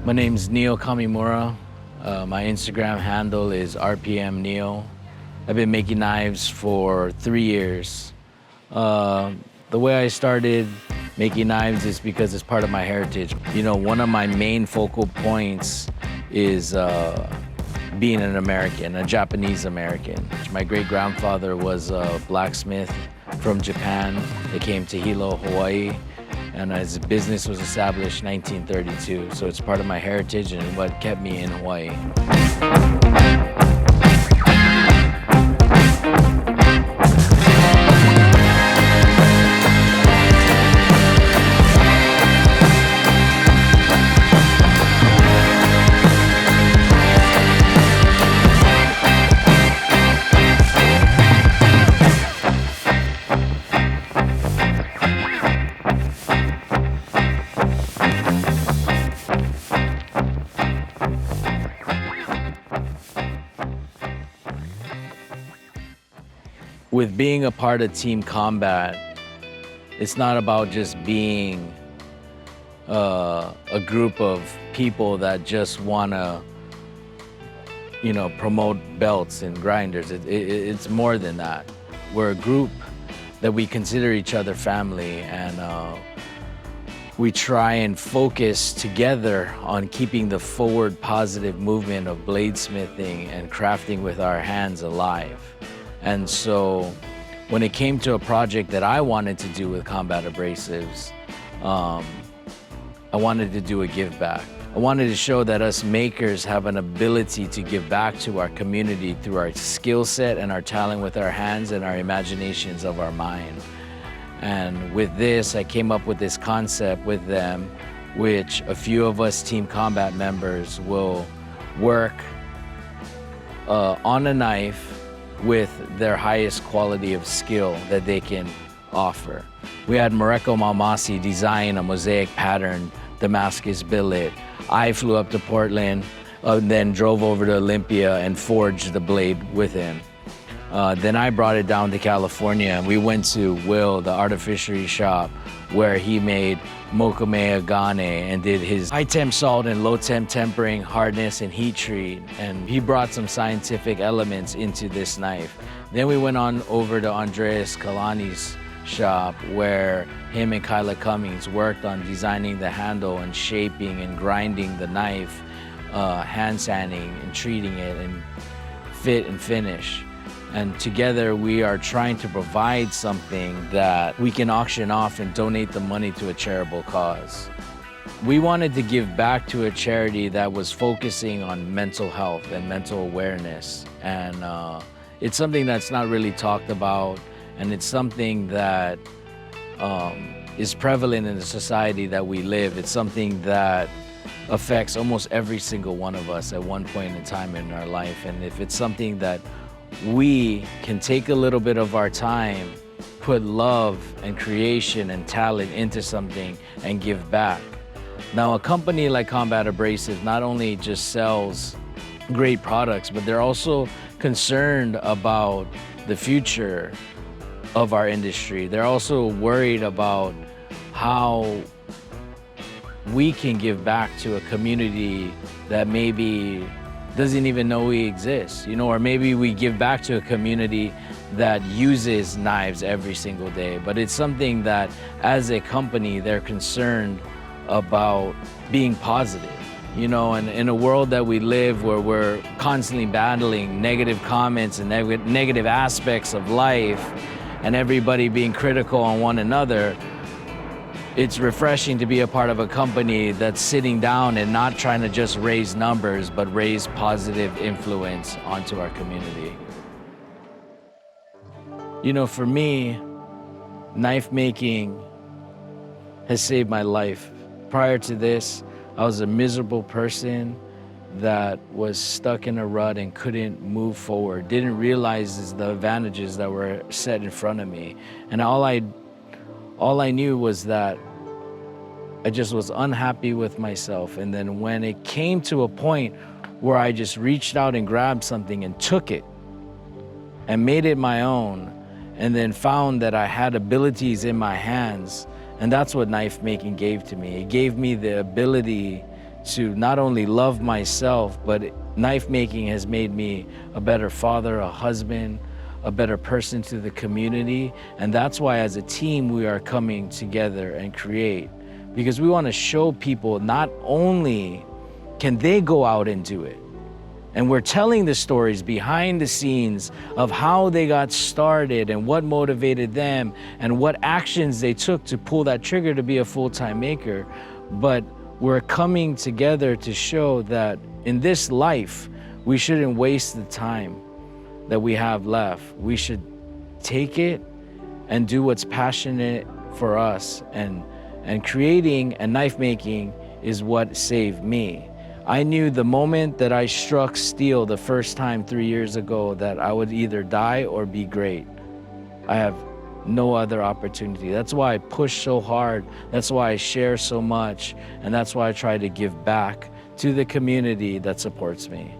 My name's Neo Kamimura. My Instagram handle is RPMNeo. I've been making knives for 3 years. The way I started making knives is because it's part of my heritage. You know, one of my main focal points is being an American, a Japanese American. My great-grandfather was a blacksmith from Japan. They came to Hilo, Hawaii, and his business was established in 1932. So it's part of my heritage and what kept me in Hawaii. With being a part of Team Combat, it's not about just being a group of people that just want to, you know, promote belts and grinders. It's more than that. We're a group that we consider each other family, and we try and focus together on keeping the forward positive movement of bladesmithing and crafting with our hands alive. And so when it came to a project that I wanted to do with Combat Abrasives, I wanted to do a give back. I wanted to show that us makers have an ability to give back to our community through our skill set and our talent with our hands and our imaginations of our mind. And with this, I came up with this concept with them, which a few of us Team Combat members will work on a knife with their highest quality of skill that they can offer. We had Mareko Malmasi design a mosaic pattern Damascus billet. I flew up to Portland, then drove over to Olympia and forged the blade with him. Then I brought it down to California, and we went to Will, the artificery shop, where he made Mokame Agane and did his high temp salt and low temp tempering, hardness and heat treat. And he brought some scientific elements into this knife. Then we went on over to Andreas Kalani's shop, where him and Kyla Cummings worked on designing the handle and shaping and grinding the knife, hand sanding and treating it and fit and finish. And together we are trying to provide something that we can auction off and donate the money to a charitable cause. We wanted to give back to a charity that was focusing on mental health and mental awareness. And it's something that's not really talked about, and it's something that is prevalent in the society that we live. It's something that affects almost every single one of us at one point in time in our life. And if it's something that we can take a little bit of our time, put love and creation and talent into something and give back. Now, a company like Combat Abrasive not only just sells great products, but they're also concerned about the future of our industry. They're also worried about how we can give back to a community that maybe doesn't even know we exist, you know, or maybe we give back to a community that uses knives every single day. But it's something that, as a company, they're concerned about being positive, you know, and in a world that we live where we're constantly battling negative comments and negative aspects of life and everybody being critical on one another, it's refreshing to be a part of a company that's sitting down and not trying to just raise numbers, but raise positive influence onto our community. You know, for me, knife making has saved my life. Prior to this, I was a miserable person that was stuck in a rut and couldn't move forward, didn't realize the advantages that were set in front of me. And all I knew was that I just was unhappy with myself. And then when it came to a point where I just reached out and grabbed something and took it and made it my own, and then found that I had abilities in my hands, and that's what knife making gave to me. It gave me the ability to not only love myself, but knife making has made me a better father, a husband, a better person to the community. And that's why as a team, we are coming together and create, because we want to show people not only can they go out and do it, and we're telling the stories behind the scenes of how they got started and what motivated them and what actions they took to pull that trigger to be a full-time maker. But we're coming together to show that in this life, we shouldn't waste the time that we have left. We should take it and do what's passionate for us. And creating and knife making is what saved me. I knew the moment that I struck steel the first time 3 years ago that I would either die or be great. I have no other opportunity. That's why I push so hard. That's why I share so much. And that's why I try to give back to the community that supports me.